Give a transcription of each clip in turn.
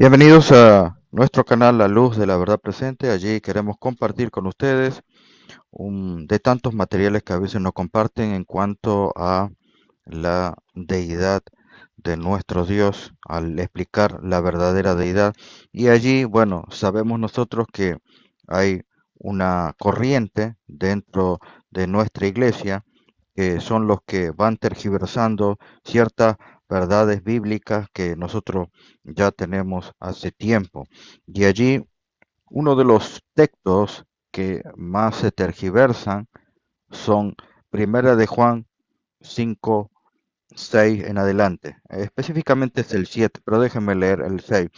Bienvenidos a nuestro canal La Luz de la Verdad Presente. Allí queremos compartir con ustedes de tantos materiales que a veces no comparten en cuanto a la deidad de nuestro Dios, al explicar la verdadera deidad. Y allí, bueno, sabemos nosotros que hay una corriente dentro de nuestra iglesia que son los que van tergiversando ciertas verdades bíblicas que nosotros ya tenemos hace tiempo. Y allí uno de los textos que más se tergiversan son Primera de Juan 5, 6 en adelante. Específicamente es el 7, pero déjenme leer el 6.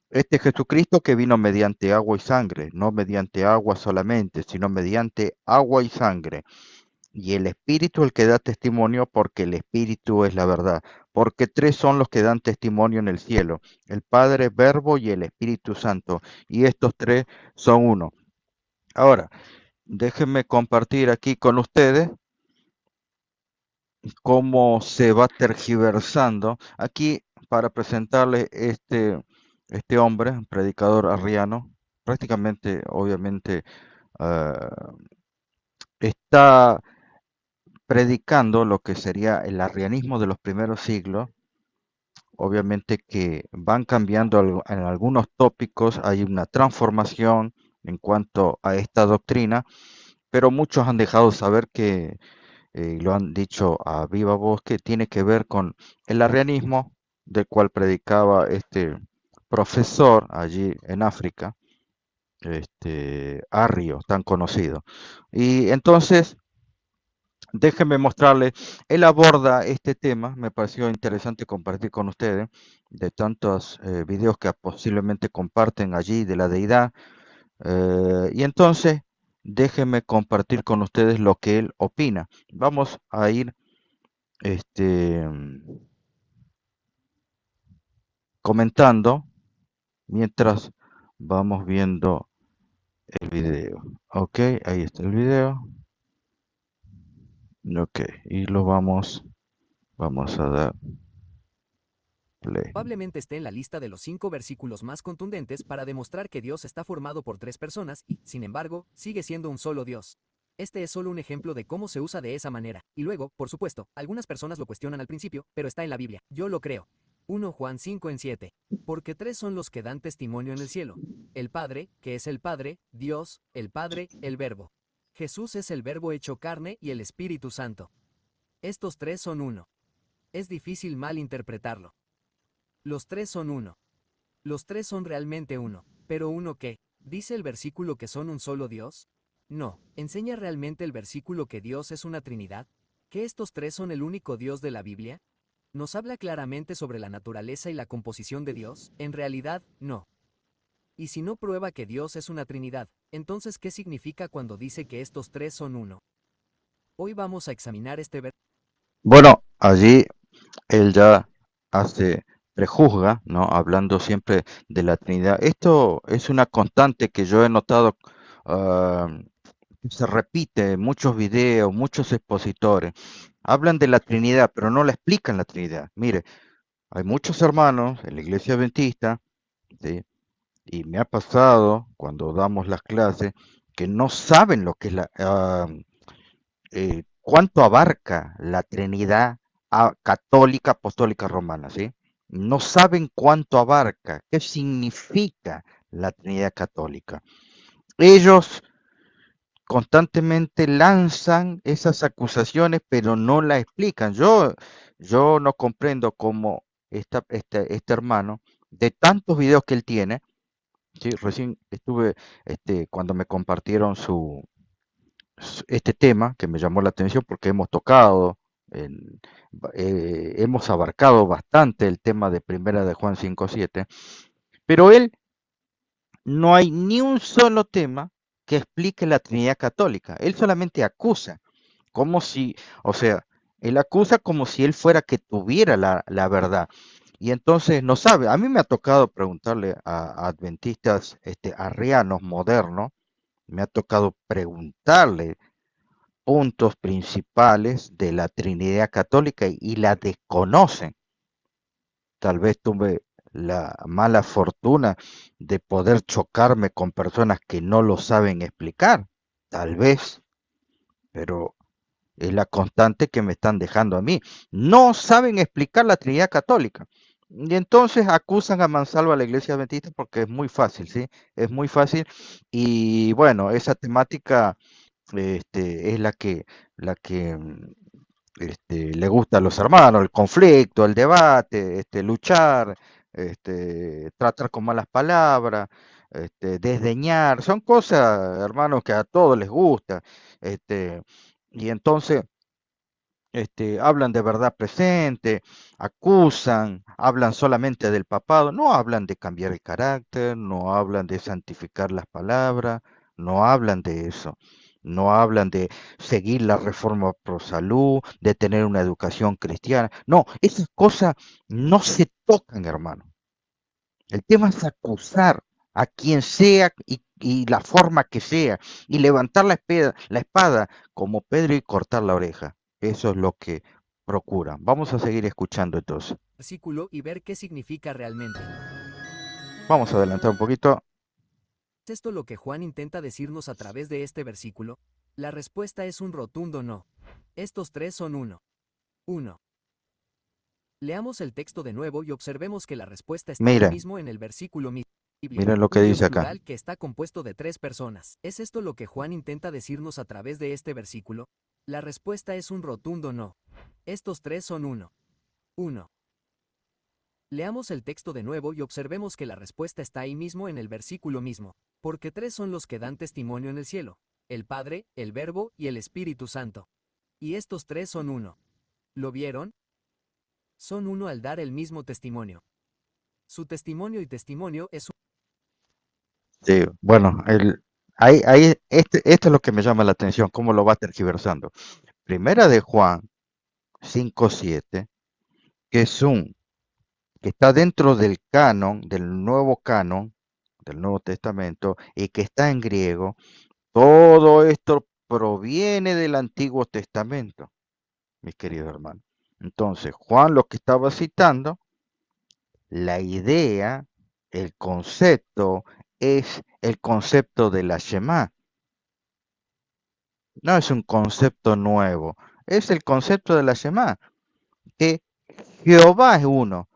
Este Jesucristo que vino mediante agua y sangre, no mediante agua solamente, sino mediante agua y sangre, y el Espíritu el que da testimonio, porque el Espíritu es la verdad. Porque tres son los que dan testimonio en el cielo: el Padre, Verbo y el Espíritu Santo. Y estos tres son uno. Ahora, déjenme compartir aquí con ustedes cómo se va tergiversando. Aquí, para presentarles este hombre, un predicador arriano, prácticamente, obviamente, ah, está predicando lo que sería el arrianismo de los primeros siglos. Obviamente que van cambiando en algunos tópicos, hay una transformación en cuanto a esta doctrina, pero muchos han dejado saber que, lo han dicho a viva voz, que tiene que ver con el arrianismo del cual predicaba este profesor allí en África, Arrio, tan conocido. Y entonces déjenme mostrarles, él aborda este tema, me pareció interesante compartir con ustedes, de tantos videos que posiblemente comparten allí de la deidad. Y entonces, déjenme compartir con ustedes lo que él opina. Vamos a ir este, comentando mientras vamos viendo el video. Ok, ahí está el video. Ok, y vamos a dar play. Probablemente esté en la lista de los 5 versículos más contundentes para demostrar que Dios está formado por 3 personas y, sin embargo, sigue siendo un solo Dios. Este es solo un ejemplo de cómo se usa de esa manera, y luego, por supuesto, algunas personas lo cuestionan al principio, pero está en la Biblia. Yo lo creo. 1 Juan 5 en 7. Porque 3 son los que dan testimonio en el cielo: el Padre, que es el Padre, Dios, el Padre, el Verbo. Jesús es el Verbo hecho carne y el Espíritu Santo. Estos 3 son uno. Es difícil mal interpretarlo. Los 3 son uno. Los 3 son realmente uno. ¿Pero uno qué? ¿Dice el versículo que son un solo Dios? No. ¿Enseña realmente el versículo que Dios es una Trinidad? ¿Que estos 3 son el único Dios de la Biblia? ¿Nos habla claramente sobre la naturaleza y la composición de Dios? En realidad, no. Y si no prueba que Dios es una Trinidad, entonces ¿qué significa cuando dice que estos 3 son uno? Hoy vamos a examinar este versículo. Bueno, allí él ya hace, prejuzga, ¿no? Hablando siempre de la Trinidad. Esto es una constante que yo he notado, ah, que se repite en muchos videos, muchos expositores. Hablan de la Trinidad, pero no la explican la Trinidad. Mire, hay muchos hermanos en la iglesia adventista, ¿sí? Y me ha pasado cuando damos las clases que no saben lo que es cuánto abarca la Trinidad católica, apostólica, romana, ¿sí? No saben cuánto abarca, qué significa la Trinidad católica. Ellos constantemente lanzan esas acusaciones, pero no la explican. Yo no comprendo cómo este hermano, de tantos videos que él tiene, ¿sí? Recién estuve, cuando me compartieron este tema que me llamó la atención porque hemos tocado, en- hemos abarcado bastante el tema de Primera de Juan 5:7, pero él no hay ni un solo tema que explique la Trinidad católica. Él solamente acusa, como si, o sea, él acusa como si él fuera que tuviera la verdad. Y entonces no sabe. A mí me ha tocado preguntarle a adventistas arrianos modernos, me ha tocado preguntarle puntos principales de la Trinidad católica y la desconocen. Tal vez la mala fortuna de poder chocarme con personas que no lo saben explicar, tal vez, pero es la constante que me están dejando a mí. No saben explicar la Trinidad Católica. Y entonces acusan a mansalva a la Iglesia Adventista porque es muy fácil, ¿sí? Es muy fácil. Y bueno, esa temática es la que le gusta a los hermanos, el conflicto, el debate, luchar, tratar con malas palabras, desdeñar, son cosas, hermanos, que a todos les gusta. Este, y entonces hablan de verdad presente, acusan, hablan solamente del papado, no hablan de cambiar el carácter, no hablan de santificar las palabras, no hablan de eso, no hablan de seguir la reforma pro salud, de tener una educación cristiana, no, esas cosas no se tocan, hermano. El tema es acusar a quien sea y la forma que sea, y levantar la espada como Pedro y cortar la oreja. Eso es lo que procuran. Vamos a seguir escuchando entonces. Versículo y ver qué significa realmente. Vamos a adelantar un poquito. ¿Es esto lo que Juan intenta decirnos a través de este versículo? La respuesta es un rotundo no. Estos tres son uno. Uno. Leamos el texto de nuevo y observemos que la respuesta está ahí Miren, mismo en el versículo mismo. Biblia, miren lo que un Dios dice acá. plural que está compuesto de tres personas. ¿Es esto lo que Juan intenta decirnos a través de este versículo? La respuesta es un rotundo no. Estos tres son uno. Uno. Leamos el texto de nuevo y observemos que la respuesta está ahí mismo en el versículo mismo. Porque tres son los que dan testimonio en el cielo: el Padre, el Verbo y el Espíritu Santo. Y estos tres son uno. ¿Lo vieron? Son uno al dar el mismo testimonio. Su testimonio y testimonio es un... Sí, bueno, esto es lo que me llama la atención, cómo lo va tergiversando. Primera de Juan 5:7, que es que está dentro del canon, del Nuevo Testamento, y que está en griego. Todo esto proviene del Antiguo Testamento, mis queridos hermanos. Entonces, Juan lo que estaba citando, la idea, el concepto, es el concepto de la Shema. No es un concepto nuevo, es el concepto de la Shema, que Jehová es uno.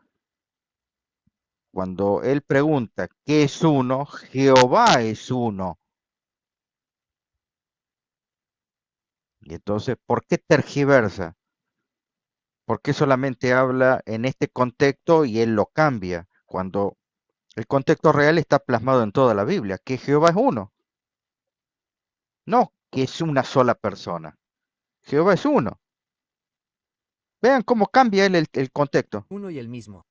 Cuando él pregunta qué es uno, Jehová es uno. Y entonces, ¿por qué tergiversa? ¿Por qué solamente habla en este contexto y él lo cambia? Cuando el contexto real está plasmado en toda la Biblia, que Jehová es uno, no que es una sola persona. Jehová es uno. Vean cómo cambia él el contexto. uno y el mismo.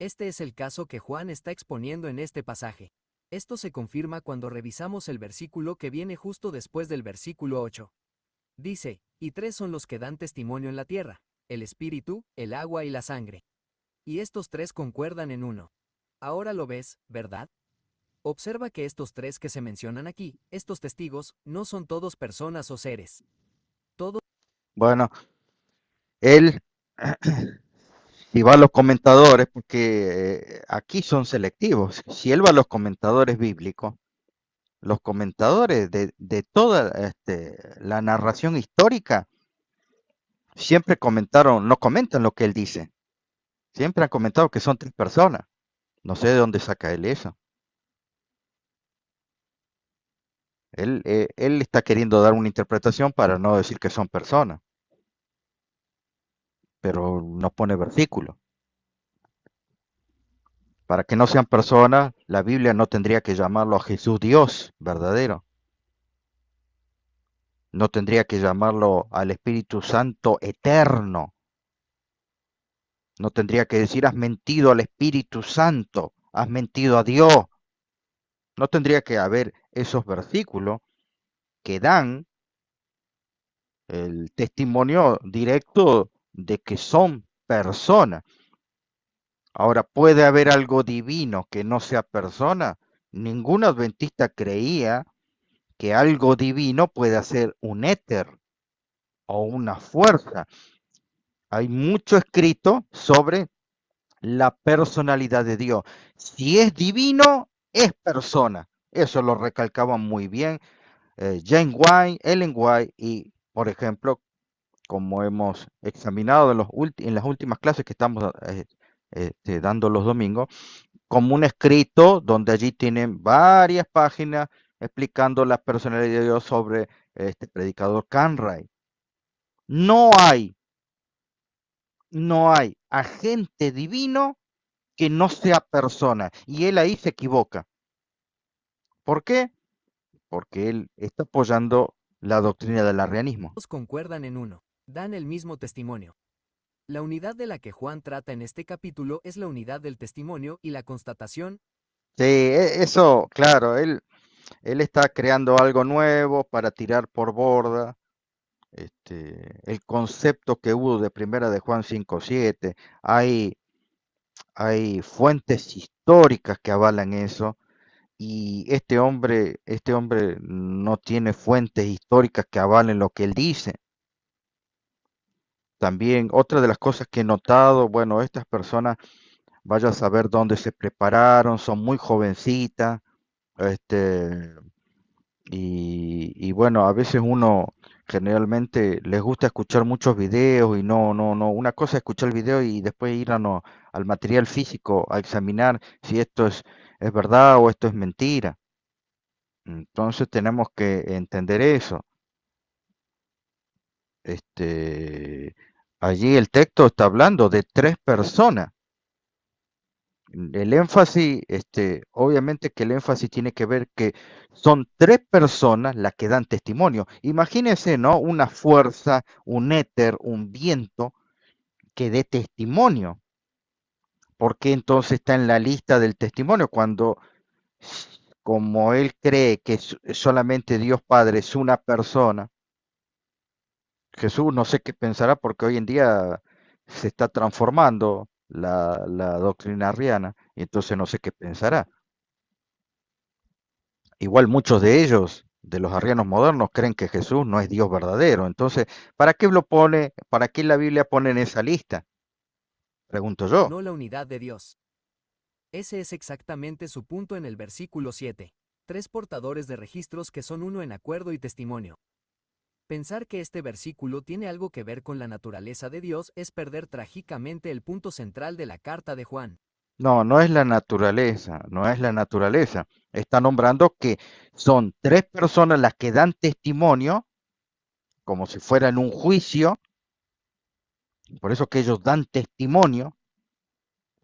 Este es el caso que Juan está exponiendo en este pasaje. Esto se confirma cuando revisamos el versículo que viene justo después del versículo 8. Dice, y tres son los que dan testimonio en la tierra: el espíritu, el agua y la sangre. Y estos tres concuerdan en uno. Ahora lo ves, ¿verdad? Observa que estos tres que se mencionan aquí, estos testigos, no son todos personas o seres. Todos Bueno, él, si va a los comentadores, porque aquí son selectivos, si él va a los comentadores bíblicos, los comentadores de toda la narración histórica, siempre comentaron, no comentan lo que él dice, siempre han comentado que son tres personas. No sé de dónde saca él eso. Él está queriendo dar una interpretación para no decir que son personas, pero no pone versículo. Para que no sean personas, la Biblia no tendría que llamarlo a Jesús Dios verdadero. No tendría que llamarlo al Espíritu Santo eterno. No tendría que decir has mentido al Espíritu Santo, has mentido a Dios. No tendría que haber esos versículos que dan el testimonio directo de que son personas. Ahora, ¿puede haber algo divino que no sea persona? Ningún adventista creía que algo divino pueda ser un éter o una fuerza. Hay mucho escrito sobre la personalidad de Dios. Si es divino, es persona. Eso lo recalcaban muy bien Jane White, Ellen White y, por ejemplo, como hemos examinado en las últimas clases que estamos dando los domingos, como un escrito donde allí tienen varias páginas explicando la personalidad de Dios sobre este predicador Canray. No hay, no hay agente divino que no sea persona. Y él ahí se equivoca. ¿Por qué? Porque él está apoyando la doctrina del arrianismo. Todos concuerdan en uno, dan el mismo testimonio. La unidad de la que Juan trata en este capítulo es la unidad del testimonio y la constatación. Sí, eso, claro, él está creando algo nuevo para tirar por borda el concepto que hubo de primera de Juan 5:7. Hay, hay fuentes históricas que avalan eso y este hombre no tiene fuentes históricas que avalen lo que él dice. También otra de las cosas que he notado, bueno, estas personas, vaya a saber dónde se prepararon, son muy jovencitas, este, y bueno, a veces uno generalmente les gusta escuchar muchos videos y no. Una cosa es escuchar el video y después ir al material físico a examinar si esto es verdad o esto es mentira. Entonces tenemos que entender eso. Este, allí el texto está hablando de tres personas. El énfasis, obviamente que el énfasis tiene que ver que son tres personas las que dan testimonio. Imagínense, ¿no? Una fuerza, un éter, un viento que dé testimonio. ¿Por qué entonces está en la lista del testimonio cuando, como él cree que solamente Dios Padre es una persona? Jesús no sé qué pensará porque hoy en día se está transformando la doctrina arriana y entonces no sé qué pensará. Igual muchos de ellos, de los arrianos modernos, creen que Jesús no es Dios verdadero. Entonces, ¿para qué lo pone, para qué la Biblia pone en esa lista? Pregunto yo. No la unidad de Dios. Ese es exactamente su punto en el versículo 7. Tres portadores de registros que son uno en acuerdo y testimonio. Pensar que este versículo tiene algo que ver con la naturaleza de Dios es perder trágicamente el punto central de la carta de Juan. No, no es la naturaleza, no es la naturaleza. Está nombrando que son tres personas las que dan testimonio, como si fuera en un juicio, por eso que ellos dan testimonio,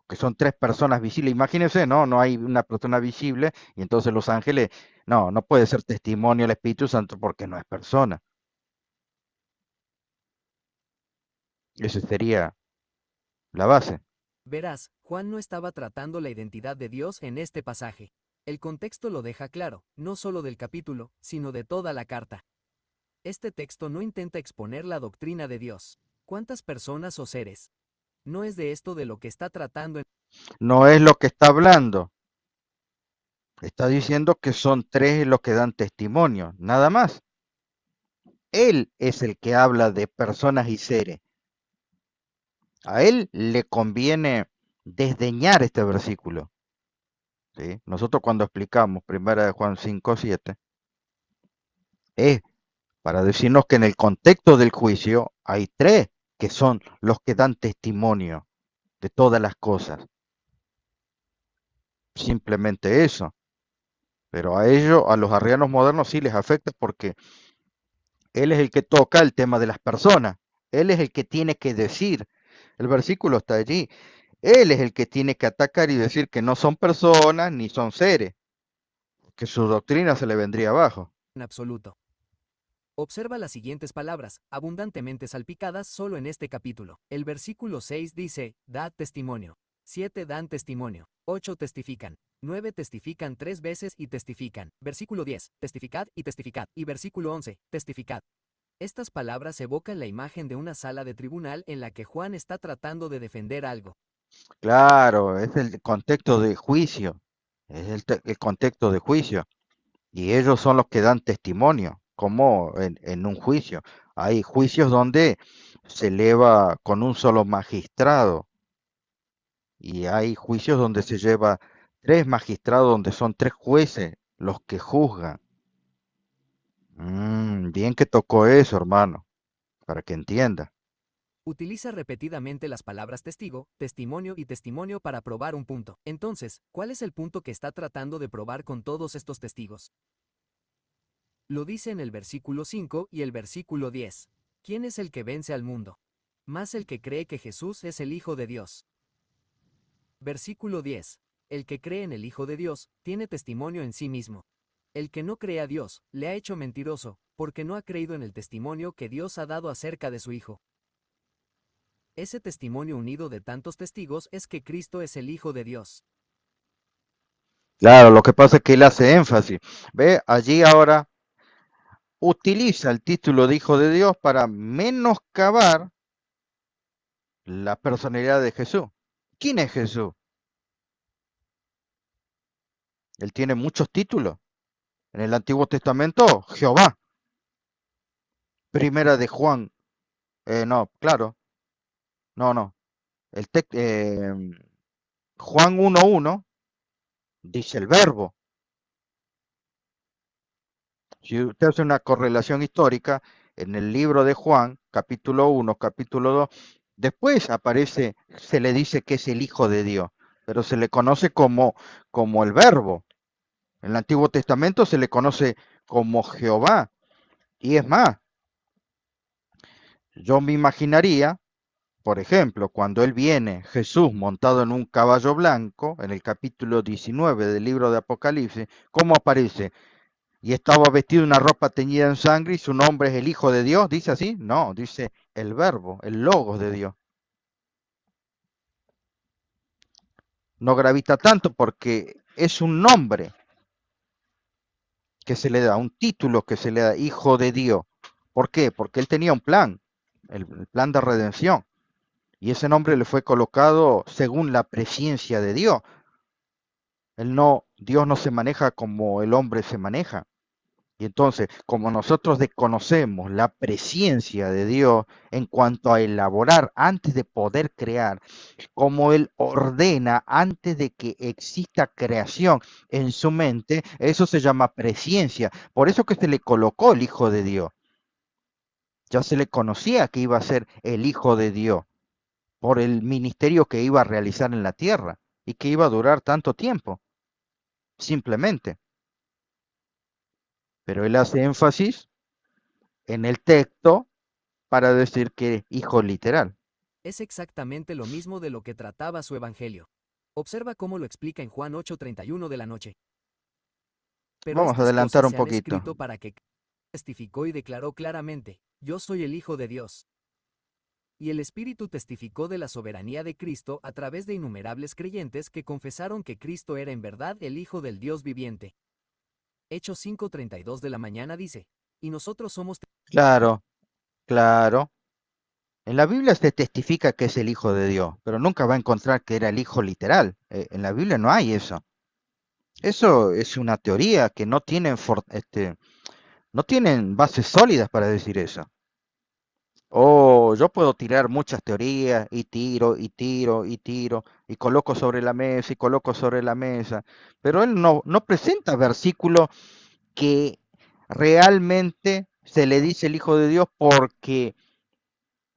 que son tres personas visibles. Imagínense, ¿no? No hay una persona visible y entonces los ángeles, no puede ser testimonio el Espíritu Santo porque no es persona. Esa sería la base. Verás, Juan no estaba tratando la identidad de Dios en este pasaje. El contexto lo deja claro, no solo del capítulo, sino de toda la carta. Este texto no intenta exponer la doctrina de Dios. ¿Cuántas personas o seres? No es de esto de lo que está tratando en... No es lo que está hablando. Está diciendo que son tres los que dan testimonio, nada más. Él es el que habla de personas y seres. A él le conviene desdeñar este versículo. ¿Sí? Nosotros cuando explicamos primera de Juan 5:7 es para decirnos que en el contexto del juicio hay tres que son los que dan testimonio de todas las cosas. Simplemente eso. Pero a ellos, a los arrianos modernos sí les afecta porque él es el que toca el tema de las personas. Él es el que tiene que decir. El versículo está allí. Él es el que tiene que atacar y decir que no son personas ni son seres, que su doctrina se le vendría abajo. absoluto. Observa las siguientes palabras, abundantemente salpicadas solo en este capítulo. El versículo 6 dice, dad testimonio. 7 dan testimonio. 8 testifican. 9 testifican 3 veces y testifican. Versículo 10, testificad y testificad. Y versículo 11, testificad. Estas palabras evocan la imagen de una sala de tribunal en la que Juan está tratando de defender algo. Claro, es el contexto de juicio, es el contexto de juicio. Y ellos son los que dan testimonio, como en un juicio. Hay juicios donde se eleva con un solo magistrado y hay juicios donde se lleva tres magistrados, donde son tres jueces los que juzgan. Bien que tocó eso, hermano, para que entienda. Utiliza repetidamente las palabras testigo, testimonio y testimonio para probar un punto. Entonces, ¿cuál es el punto que está tratando de probar con todos estos testigos? Lo dice en el versículo 5 y el versículo 10. ¿Quién es el que vence al mundo? Más el que cree que Jesús es el Hijo de Dios. Versículo 10. El que cree en el Hijo de Dios, tiene testimonio en sí mismo. El que no cree a Dios, le ha hecho mentiroso, porque no ha creído en el testimonio que Dios ha dado acerca de su Hijo. Ese testimonio unido de tantos testigos es que Cristo es el Hijo de Dios. Claro, lo que pasa es que él hace énfasis. Ve, allí ahora utiliza el título de Hijo de Dios para menoscabar la personalidad de Jesús. ¿Quién es Jesús? Él tiene muchos títulos. En el Antiguo Testamento, Jehová. Primera de Juan. No, claro. No, no. El Juan 1:1 dice el verbo. Si usted hace una correlación histórica, en el libro de Juan, capítulo 1, capítulo 2, después aparece, se le dice que es el Hijo de Dios, pero se le conoce como el verbo. En el Antiguo Testamento se le conoce como Jehová. Y es más, yo me imaginaría, por ejemplo, cuando él viene, Jesús montado en un caballo blanco, en el capítulo 19 del libro de Apocalipsis, ¿cómo aparece? Y estaba vestido de una ropa teñida en sangre y su nombre es el Hijo de Dios, ¿dice así? No, dice el verbo, el logos de Dios. No gravita tanto porque es un nombre que se le da, un título que se le da, Hijo de Dios. ¿Por qué? Porque él tenía un plan, el plan de redención. Y ese nombre le fue colocado según la presciencia de Dios. Dios no se maneja como el hombre se maneja. Y entonces, como nosotros desconocemos la presciencia de Dios en cuanto a elaborar antes de poder crear, como Él ordena antes de que exista creación en su mente, eso se llama presciencia. Por eso que se le colocó el Hijo de Dios. Ya se le conocía que iba a ser el Hijo de Dios por el ministerio que iba a realizar en la tierra y que iba a durar tanto tiempo, simplemente. Pero él hace énfasis en el texto para decir que hijo literal. Es exactamente lo mismo de lo que trataba su evangelio. Observa cómo lo explica en Juan 8:31 de la noche. Pero Vamos a estas adelantar cosas un se han poquito. escrito para que testificó y declaró claramente, yo soy el Hijo de Dios. Y el Espíritu testificó de la soberanía de Cristo a través de innumerables creyentes que confesaron que Cristo era en verdad el Hijo del Dios viviente. Hechos 5:32 de la mañana dice, y nosotros somos... Claro, claro. En la Biblia se testifica que es el Hijo de Dios, pero nunca va a encontrar que era el Hijo literal. En la Biblia no hay eso. Eso es una teoría que no tienen bases sólidas para decir eso. O yo puedo tirar muchas teorías y tiro y tiro y tiro y coloco sobre la mesa y coloco sobre la mesa, pero él no presenta versículos que realmente se le dice el Hijo de Dios porque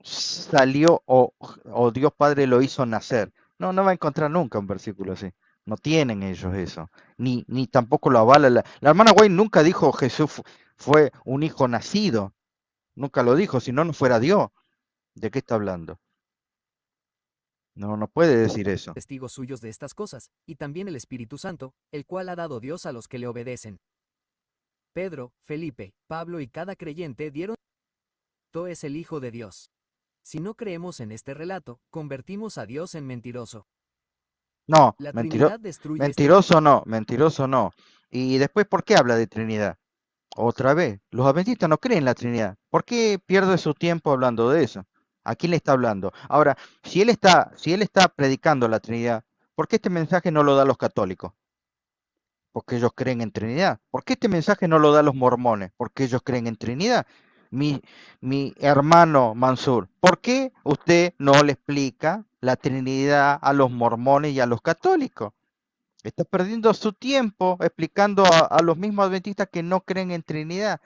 salió o Dios Padre lo hizo nacer. No va a encontrar nunca un versículo así. No tienen ellos eso. Ni tampoco lo avala. La hermana White nunca dijo Jesús fue un hijo nacido. Nunca lo dijo, si no, no fuera Dios. ¿De qué está hablando? No puede decir eso. testigos suyos de estas cosas, y también el Espíritu Santo, el cual ha dado Dios a los que le obedecen. Pedro, Felipe, Pablo y cada creyente dieron Cristo es el Hijo de Dios. Si no creemos en este relato, convertimos a Dios en mentiroso. No, La Trinidad destruye este... mentiroso no, mentiroso no. Y después, ¿por qué habla de Trinidad? Otra vez, los adventistas no creen en la Trinidad. ¿Por qué pierde su tiempo hablando de eso? ¿A quién le está hablando? Ahora, si él está predicando la Trinidad, ¿por qué este mensaje no lo da a los católicos? Porque ellos creen en Trinidad. ¿Por qué este mensaje no lo da a los mormones? Porque ellos creen en Trinidad. Mi, mi hermano Mansur, ¿por qué usted no le explica la Trinidad a los mormones y a los católicos. Está perdiendo su tiempo explicando a los mismos adventistas que no creen en Trinidad,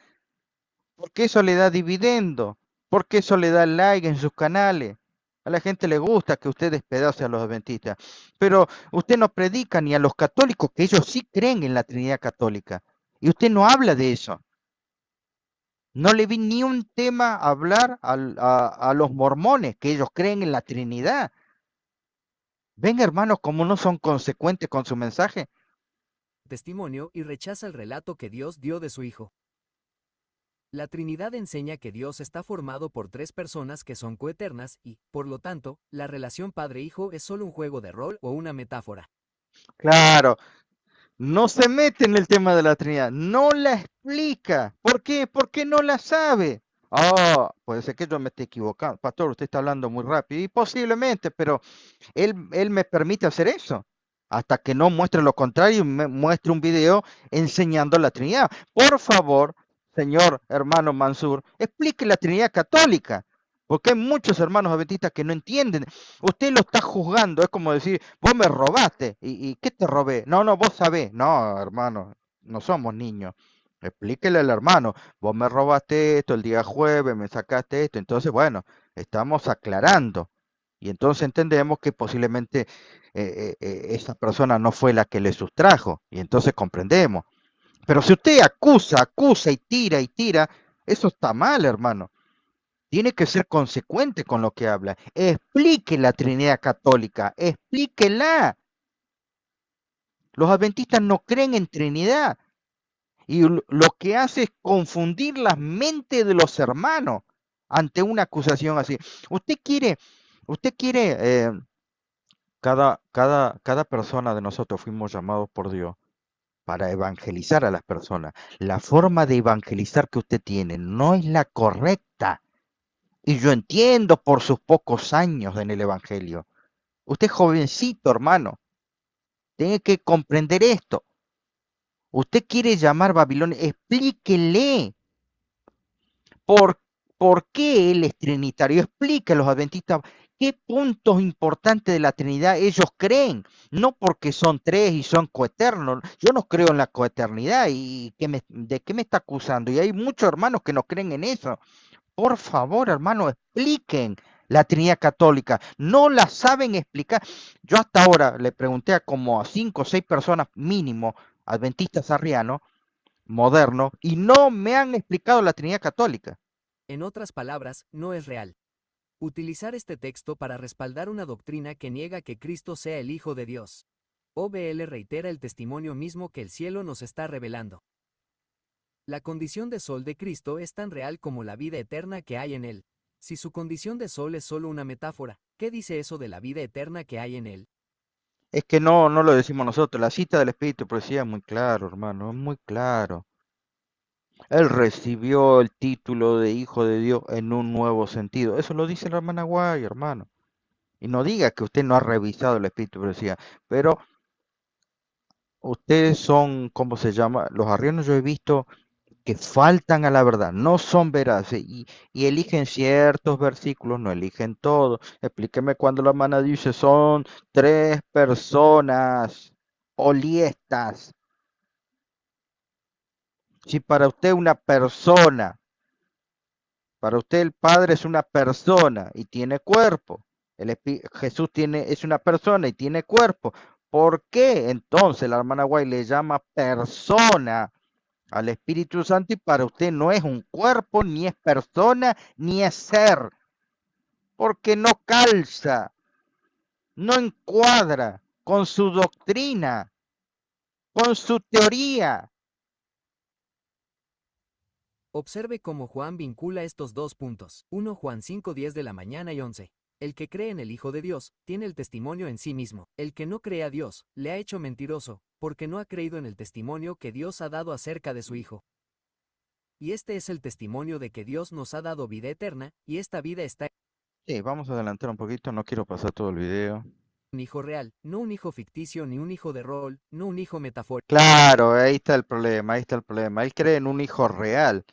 porque eso le da dividendo, porque eso le da like en sus canales. A la gente le gusta que usted despedace a los adventistas, pero usted no predica ni a los católicos, que ellos sí creen en la Trinidad católica, y usted no habla de eso. No le vi ni un tema hablar a los mormones, que ellos creen en la Trinidad. ¿Ven, hermanos, cómo no son consecuentes con su mensaje? Testimonio y rechaza el relato que Dios dio de su Hijo. La Trinidad enseña que Dios está formado por tres personas que son coeternas y, por lo tanto, la relación padre-hijo es solo un juego de rol o una metáfora. Claro, no se mete en el tema de la Trinidad, no la explica. ¿Por qué? Porque no la sabe. Ah, puede ser que yo me esté equivocando. Pastor, usted está hablando muy rápido. Y posiblemente, pero él me permite hacer eso. Hasta que no muestre lo contrario y me muestre un video enseñando la Trinidad. Por favor, señor hermano Mansur, explique la Trinidad católica. Porque hay muchos hermanos adventistas que no entienden. Usted lo está juzgando. Es como decir, vos me robaste. ¿Y qué te robé? No, no, vos sabés. No, hermano, no somos niños. Explíquele al hermano, vos me robaste esto el día jueves, me sacaste esto. Entonces, bueno, estamos aclarando. Y entonces entendemos que posiblemente esa persona no fue la que le sustrajo. Y entonces comprendemos. Pero si usted acusa, acusa y tira, eso está mal, hermano. Tiene que ser consecuente con lo que habla. Explique la Trinidad católica, explíquela. Los adventistas no creen en Trinidad y lo que hace es confundir la mente de los hermanos ante una acusación así. Usted quiere, cada persona de nosotros fuimos llamados por Dios para evangelizar a las personas. La forma de evangelizar que usted tiene no es la correcta. Y yo entiendo por sus pocos años en el Evangelio. Usted es jovencito, hermano. Tiene que comprender esto. Usted quiere llamar Babilonia, explíquele por, por qué él es trinitario. Explique a los adventistas qué puntos importantes de la Trinidad ellos creen. No porque son tres y son coeternos. Yo no creo en la coeternidad. ¿Y de qué me está acusando? Y hay muchos hermanos que no creen en eso. Por favor, hermano, expliquen la Trinidad católica. No la saben explicar. Yo hasta ahora le pregunté a como a 5 o 6 personas mínimo, adventistas arrianos, modernos, y no me han explicado la Trinidad católica. En otras palabras, no es real. Utilizar este texto para respaldar una doctrina que niega que Cristo sea el Hijo de Dios. OBL reitera el testimonio mismo que el cielo nos está revelando. La condición de sol de Cristo es tan real como la vida eterna que hay en él. Si su condición de sol es solo una metáfora, ¿qué dice eso de la vida eterna que hay en él? Es que no lo decimos nosotros. La cita del Espíritu Profecía es muy claro, hermano, es muy claro. Él recibió el título de Hijo de Dios en un nuevo sentido. Eso lo dice la hermana Guay, hermano. Y no diga que usted no ha revisado el Espíritu Profecía, pero ustedes son, ¿cómo se llama? Los arrianos yo he visto que faltan a la verdad, no son veraces y eligen ciertos versículos, no eligen todo. Explíqueme cuando la hermana dice son tres personas poliestas. Si para usted una persona, para usted el Padre es una persona y tiene cuerpo, Jesús es una persona y tiene cuerpo, ¿por qué entonces la hermana White le llama persona al Espíritu Santo y para usted no es un cuerpo, ni es persona, ni es ser? Porque no calza, no encuadra con su doctrina, con su teoría. Observe cómo Juan vincula estos dos puntos. 1 Juan 5:10 de la mañana y 11. El que cree en el Hijo de Dios, tiene el testimonio en sí mismo. El que no cree a Dios, le ha hecho mentiroso, porque no ha creído en el testimonio que Dios ha dado acerca de su Hijo. Y este es el testimonio de que Dios nos ha dado vida eterna, y esta vida está en Sí, vamos a adelantar un poquito, no quiero pasar todo el video. un hijo real, no un hijo ficticio ni un hijo de rol, no un hijo metafórico. Claro, ahí está el problema, ahí está el problema. Él cree en un hijo real,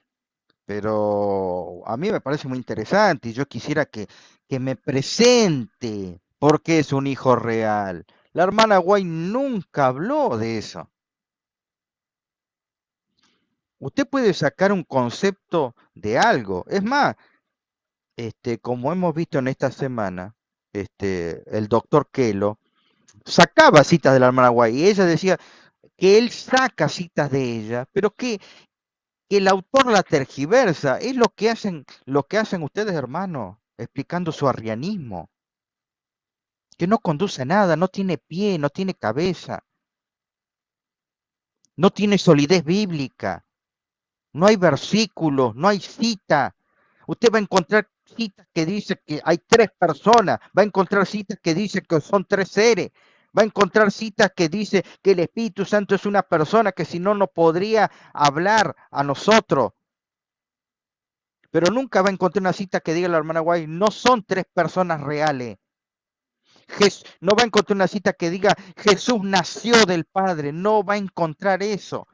pero a mí me parece muy interesante y yo quisiera que me presente. porque es un hijo real. La hermana White nunca habló de eso. Usted puede sacar un concepto de algo. Es más, como hemos visto en esta semana, el doctor Kelo sacaba citas de la hermana White y ella decía que él saca citas de ella, pero que el autor la tergiversa. Es lo que hacen ustedes, hermanos, explicando su arrianismo, que no conduce a nada, no tiene pie, no tiene cabeza, no tiene solidez bíblica, no hay versículos, no hay cita. Usted va a encontrar citas que dicen que hay tres personas, va a encontrar citas que dicen que son tres seres, va a encontrar citas que dicen que el Espíritu Santo es una persona que si no, no podría hablar a nosotros. Pero nunca va a encontrar una cita que diga la hermana White, no son tres personas reales. No va a encontrar una cita que diga Jesús nació del Padre, no va a encontrar eso.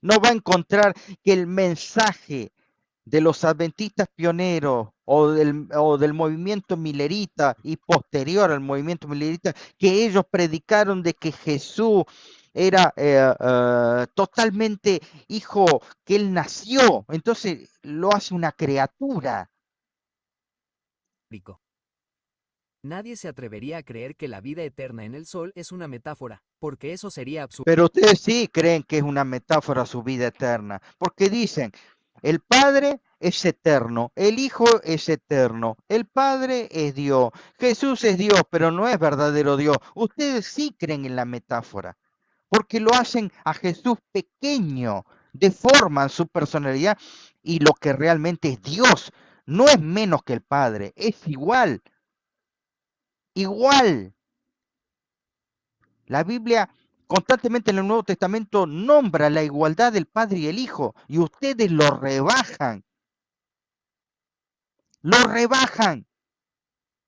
No va a encontrar que el mensaje de los adventistas pioneros o del movimiento milerita y posterior al movimiento milerita, que ellos predicaron de que Jesús era totalmente hijo, que él nació, entonces lo hace una criatura. Rico. Nadie se atrevería a creer que la vida eterna en el sol es una metáfora, porque eso sería absurdo. Pero ustedes sí creen que es una metáfora su vida eterna, porque dicen, el Padre es eterno, el Hijo es eterno, el Padre es Dios, Jesús es Dios, pero no es verdadero Dios. Ustedes sí creen en la metáfora, porque lo hacen a Jesús pequeño, deforman su personalidad y lo que realmente es Dios. No es menos que el Padre, es igual, igual. La Biblia constantemente en el Nuevo Testamento nombra la igualdad del Padre y el Hijo y ustedes lo rebajan, lo rebajan.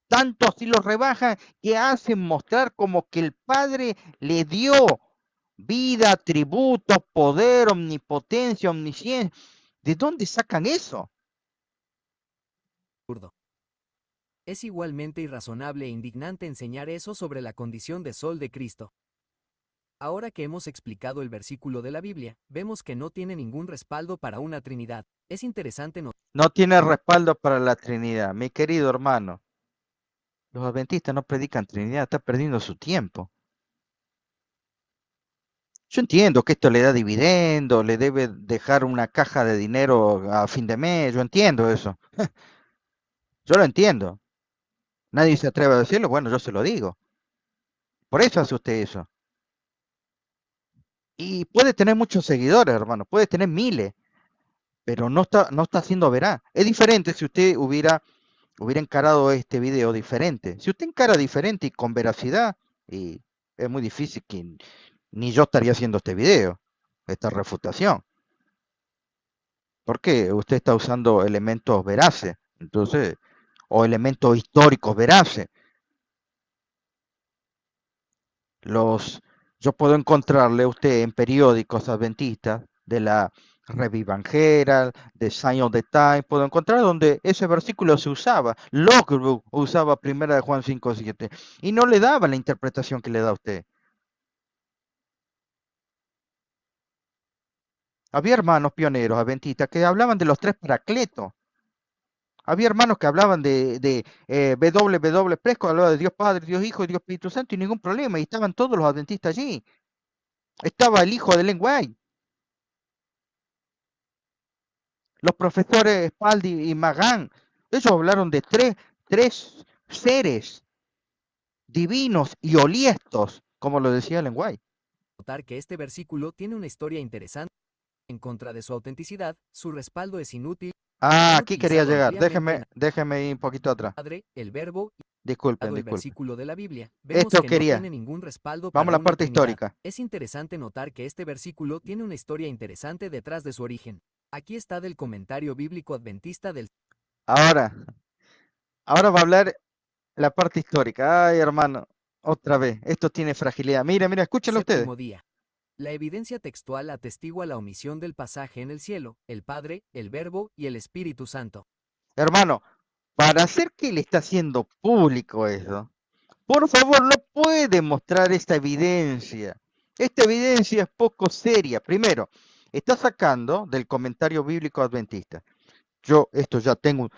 Tanto así lo rebajan que hacen mostrar como que el Padre le dio vida, atributos, poder, omnipotencia, omnisciencia. ¿De dónde sacan eso? Es igualmente irrazonable e indignante enseñar eso sobre la condición de sol de Cristo. Ahora que hemos explicado el versículo de la Biblia, vemos que no tiene ningún respaldo para una Trinidad. Es interesante notar. No tiene respaldo para la Trinidad. Mi querido hermano, los adventistas no predican Trinidad, está perdiendo su tiempo. Yo entiendo que esto le da dividendo, le debe dejar una caja de dinero a fin de mes, yo entiendo eso. Yo lo entiendo. Nadie se atreve a decirlo, bueno, yo se lo digo. Por eso hace usted eso. Y puede tener muchos seguidores, hermano, puede tener miles, pero no está haciendo veraz. Es diferente si usted hubiera encarado este video diferente. Si usted encara diferente y con veracidad, y es muy difícil que ni yo estaría haciendo este video, esta refutación. Porque usted está usando elementos veraces, entonces, o elementos históricos veraces. Los, yo puedo encontrarle a usted en periódicos adventistas de la Revival Herald, de Sign of the Time, puedo encontrar donde ese versículo se usaba. Lockwood usaba primera de Juan 5:7 y no le daba la interpretación que le da a usted. Había hermanos pioneros adventistas que hablaban de los tres paracletos. Había hermanos que hablaban de W. Prescott, hablaba de Dios Padre, Dios Hijo y Dios Espíritu Santo y ningún problema. Y estaban todos los adventistas allí. Estaba el hijo de Ellen White. Los profesores Spaldi y Magan, ellos hablaron de tres seres divinos y holiestos, como lo decía Ellen White. Notar que este versículo tiene una historia interesante. En contra de su autenticidad, su respaldo es inútil. Ah, Han aquí quería utilizado llegar. ampliamente en Déjeme ir un poquito atrás. Padre, el Verbo y Disculpen, el disculpen. versículo de la Biblia, vemos Esto que no quería. tiene ningún respaldo Vamos a para la una parte Trinidad. histórica. Es interesante notar que este versículo tiene una historia interesante detrás de su origen. Aquí está del comentario bíblico adventista del Ahora va a hablar la parte histórica. Ay, hermano, otra vez. Esto tiene fragilidad. Mira, escúchenlo ustedes. séptimo día. La evidencia textual atestigua la omisión del pasaje en el cielo, el Padre, el Verbo y el Espíritu Santo. Hermano, Para hacer que le está haciendo público eso, por favor, no puede mostrar esta evidencia. Esta evidencia es poco seria. Primero, está sacando del comentario bíblico adventista. Yo esto ya tengo,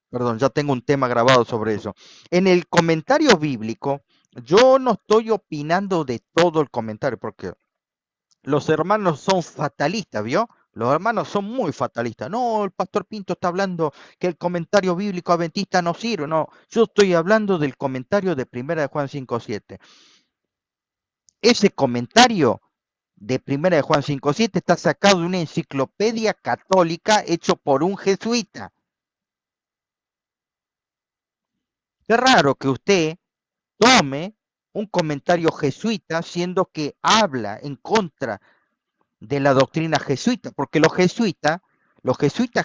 perdón, ya tengo un tema grabado sobre eso. En el comentario bíblico, yo no estoy opinando de todo el comentario, porque los hermanos son fatalistas, ¿vio? Los hermanos son muy fatalistas. No, el pastor Pinto está hablando que el comentario bíblico adventista no sirve. No, yo estoy hablando del comentario de Primera de Juan 5:7. Ese comentario de Primera de Juan 5:7 está sacado de una enciclopedia católica hecho por un jesuita. Qué raro que usted tome un comentario jesuita siendo que habla en contra de la doctrina jesuita, porque los jesuitas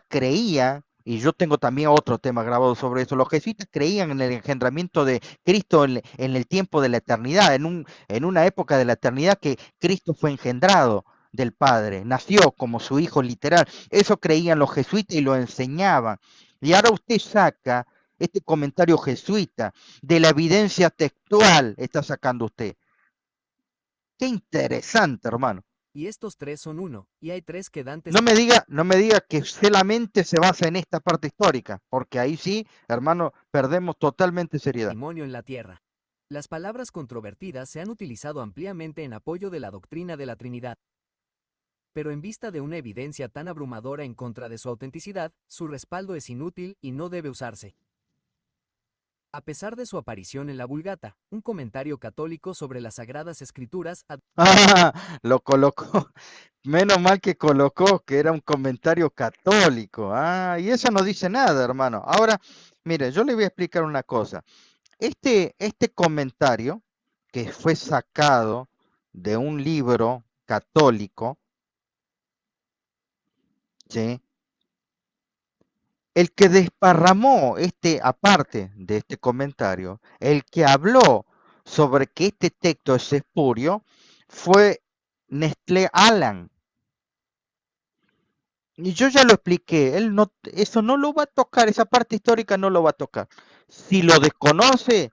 creían, y yo tengo también otro tema grabado sobre eso, los jesuitas creían en el engendramiento de Cristo en el tiempo de la eternidad, en una época de la eternidad que Cristo fue engendrado del Padre, nació como su hijo literal. Eso creían los jesuitas y lo enseñaban. Y ahora usted saca este comentario jesuita de la evidencia textual, está sacando usted. Qué interesante, hermano. Y estos tres son uno, y hay tres que dan No me diga que solamente se basa en esta parte histórica, porque ahí sí, hermano, perdemos totalmente seriedad. testimonio en la tierra. Las palabras controvertidas se han utilizado ampliamente en apoyo de la doctrina de la Trinidad. Pero en vista de una evidencia tan abrumadora en contra de su autenticidad, su respaldo es inútil y no debe usarse. A pesar de su aparición en la Vulgata, un comentario católico sobre las Sagradas Escrituras Ah, lo colocó. Menos mal que colocó que era un comentario católico. Ah, y eso no dice nada, hermano. Ahora, mire, yo le voy a explicar una cosa. Este comentario que fue sacado de un libro católico, ¿sí? El que desparramó aparte de este comentario, el que habló sobre que este texto es espurio, fue Nestlé Alan. Y yo ya lo expliqué, él no, eso no lo va a tocar, esa parte histórica no lo va a tocar. Si lo desconoce,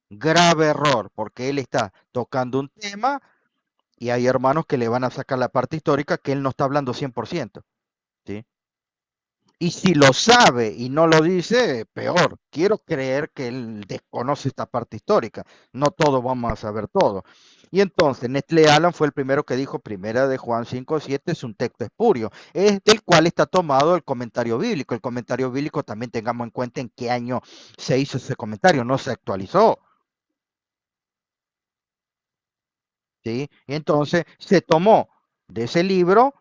grave error, porque él está tocando un tema y hay hermanos que le van a sacar la parte histórica que él no está hablando 100%, ¿sí? Y si lo sabe y no lo dice, peor. Quiero creer que él desconoce esta parte histórica. No todos vamos a saber todo. Y entonces Nestlé Alan fue el primero que dijo, Primera de Juan 5:7 es un texto espurio, es del cual está tomado el comentario bíblico. El comentario bíblico también tengamos en cuenta en qué año se hizo ese comentario, no se actualizó. ¿Sí? Y entonces se tomó de ese libro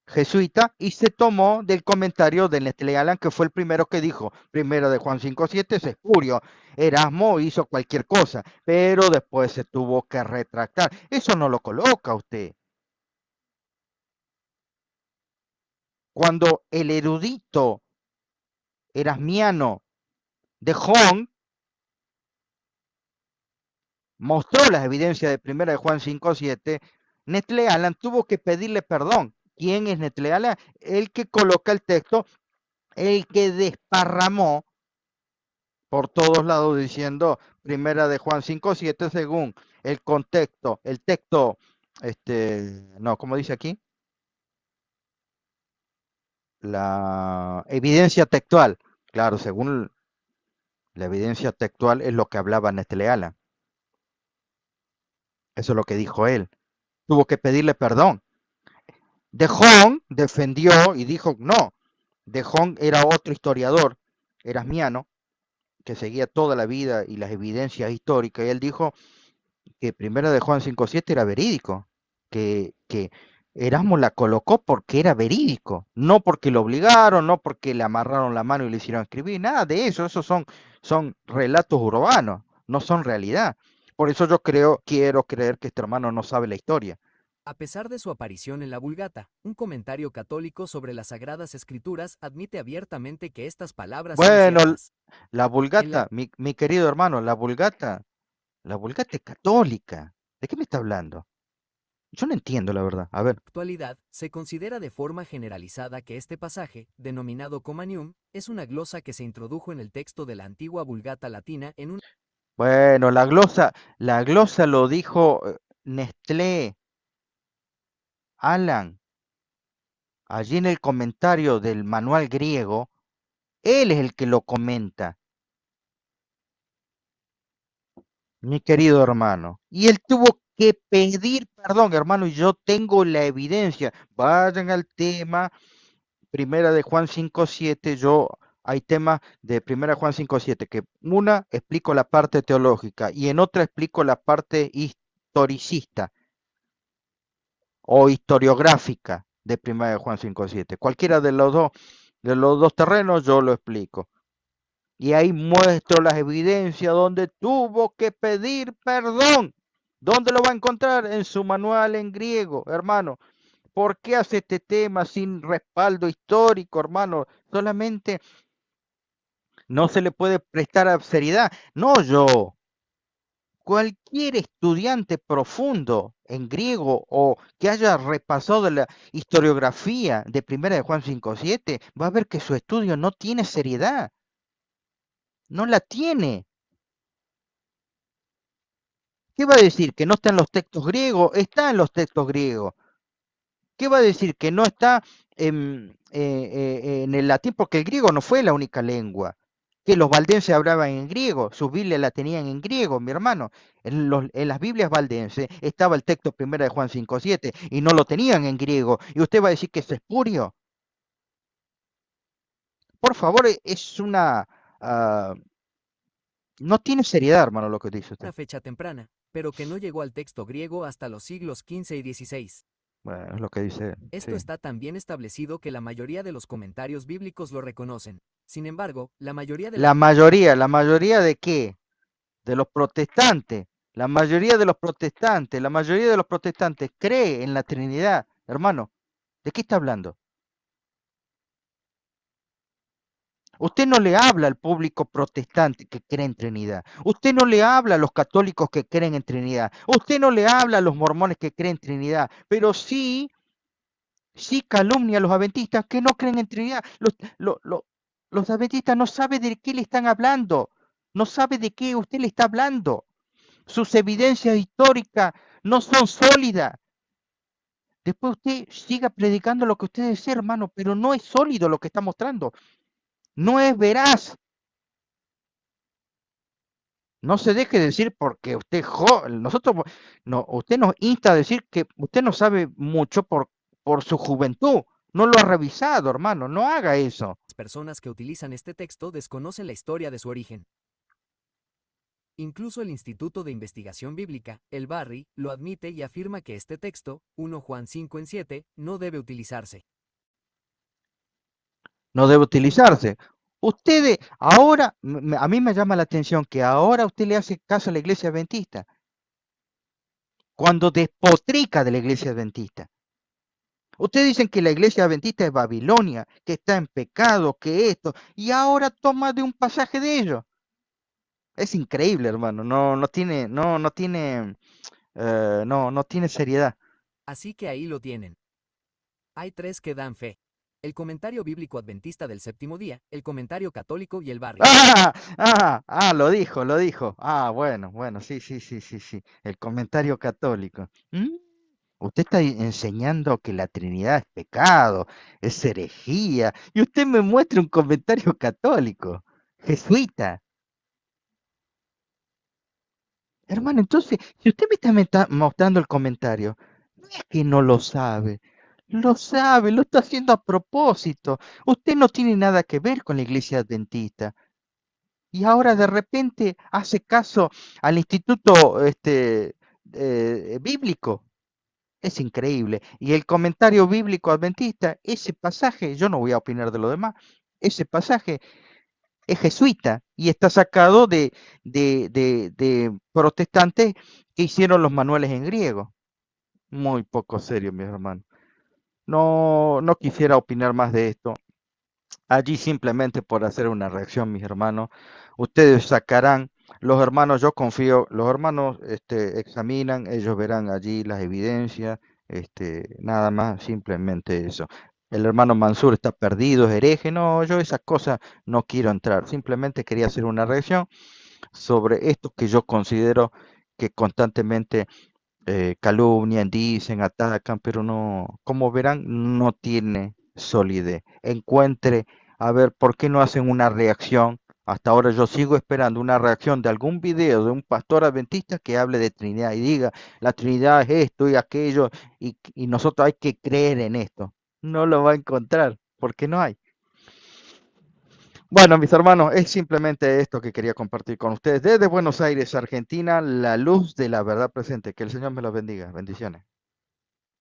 jesuita y se tomó del comentario de Nestlé Alan, que fue el primero que dijo, primero de Juan 5:7 es espurio, Erasmo hizo cualquier cosa, pero después se tuvo que retractar. Eso no lo coloca usted. Cuando el erudito erasmiano de Hong mostró las evidencias de primera de Juan 5:7, Nestlé Alan tuvo que pedirle perdón. ¿Quién es Nestlé Alan? El que coloca el texto, el que desparramó por todos lados diciendo Primera de Juan 5:7 según el contexto, el texto, no, ¿cómo dice aquí? La evidencia textual. Claro, según la evidencia textual es lo que hablaba Nestlé Alan. Eso es lo que dijo él. Tuvo que pedirle perdón. De Jong defendió y dijo, no, De Jong era otro historiador, erasmiano, que seguía toda la vida y las evidencias históricas, y él dijo, que Primera de Juan 5:7 era verídico, que Erasmo la colocó porque era verídico, no porque lo obligaron, no porque le amarraron la mano y le hicieron escribir, nada de eso, esos son relatos urbanos, no son realidad. Por eso yo quiero creer que este hermano no sabe la historia. A pesar de su aparición en la Vulgata, un comentario católico sobre las Sagradas Escrituras admite abiertamente que estas palabras son Bueno, ciertas. la En la Vulgata, mi querido hermano, la Vulgata es católica. ¿De qué me está hablando? Yo no entiendo la verdad. A ver. Actualidad, se considera de forma generalizada que este pasaje, denominado Comanium, es una glosa que se introdujo en el texto de la antigua Vulgata latina en un Bueno, la glosa lo dijo Nestlé, Alan, allí en el comentario del manual griego, él es el que lo comenta, mi querido hermano. Y él tuvo que pedir perdón, hermano, y yo tengo la evidencia. Vayan al tema, Primera de Juan 5:7, hay temas de Primera de Juan 5:7, que una explico la parte teológica y en otra explico la parte historicista o historiográfica de Primera de Juan 5:7. Cualquiera de los dos terrenos yo lo explico. Y ahí muestro las evidencias donde tuvo que pedir perdón. ¿Dónde lo va a encontrar? En su manual en griego, hermano. ¿Por qué hace este tema sin respaldo histórico, hermano? Solamente no se le puede prestar a seriedad. No yo. Cualquier estudiante profundo en griego o que haya repasado la historiografía de Primera de Juan 5:7 va a ver que su estudio no tiene seriedad. No la tiene. ¿Qué va a decir? ¿Que no está en los textos griegos? Está en los textos griegos. ¿Qué va a decir? Que no está en el latín, porque el griego no fue la única lengua. Que los valdenses hablaban en griego, sus Biblias la tenían en griego, mi hermano. En las Biblias valdenses estaba el texto primera de Juan 5:7 y no lo tenían en griego. Y usted va a decir que es espurio. Por favor, es una... no tiene seriedad, hermano, lo que dice usted. una fecha temprana, pero que no llegó al texto griego hasta los siglos XV y XVI. Bueno, es lo que dice, Esto sí. está tan bien establecido que la mayoría de los comentarios bíblicos lo reconocen. Sin embargo, la mayoría de las La mayoría de qué? De los protestantes. La mayoría de los protestantes cree en la Trinidad. Hermano, ¿de qué está hablando? Usted no le habla al público protestante que cree en Trinidad. Usted no le habla a los católicos que creen en Trinidad. Usted no le habla a los mormones que creen en Trinidad. Pero sí calumnia a los adventistas que no creen en Trinidad. Los adventistas no saben de qué le están hablando. No sabe de qué usted le está hablando. Sus evidencias históricas no son sólidas. Después usted siga predicando lo que usted desea, hermano, pero no es sólido lo que está mostrando. No es veraz. No se deje decir porque usted nosotros no, usted nos insta a decir que usted no sabe mucho por su juventud. No lo ha revisado, hermano. No haga eso. personas que utilizan este texto desconocen la historia de su origen. Incluso el Instituto de Investigación Bíblica, el Barry, lo admite y afirma que este texto, 1 Juan 5 en 7, no debe utilizarse. No debe utilizarse. Ustedes, ahora, a mí me llama la atención que ahora usted le hace caso a la iglesia adventista, cuando despotrica de la iglesia adventista. Ustedes dicen que la iglesia adventista es Babilonia, que está en pecado, que esto, y ahora toma de un pasaje de ellos. Es increíble, hermano. No tiene seriedad. Así que ahí lo tienen. Hay tres que dan fe. El comentario bíblico adventista del séptimo día, el comentario católico y el Barry. Lo dijo, lo dijo. Bueno, sí. El comentario católico. Usted está enseñando que la Trinidad es pecado, es herejía, y usted me muestra un comentario católico, jesuita. Hermano, entonces, si usted me está mostrando el comentario, no es que no lo sabe, lo está haciendo a propósito. Usted no tiene nada que ver con la iglesia adventista. Y ahora de repente hace caso al instituto bíblico. Es increíble. Y el comentario bíblico adventista, ese pasaje, yo no voy a opinar de lo demás, ese pasaje es jesuita y está sacado de protestantes que hicieron los manuales en griego. Muy poco serio, mis hermanos. No quisiera opinar más de esto. Allí simplemente por hacer una reacción, mis hermanos, ustedes sacarán Los hermanos, yo confío, los hermanos examinan, ellos verán allí las evidencias, nada más, simplemente eso. El hermano Mansur está perdido, es hereje, no, yo esas cosas no quiero entrar, simplemente quería hacer una reacción sobre esto que yo considero que constantemente calumnian, dicen, atacan, pero no, como verán, no tiene solidez. Encuentre, a ver, ¿por qué no hacen una reacción? Hasta ahora yo sigo esperando una reacción de algún video de un pastor adventista que hable de Trinidad y diga, la Trinidad es esto y aquello, y nosotros hay que creer en esto. No lo va a encontrar, porque no hay. Bueno, mis hermanos, es simplemente esto que quería compartir con ustedes desde Buenos Aires, Argentina, la luz de la verdad presente. Que el Señor me los bendiga. Bendiciones.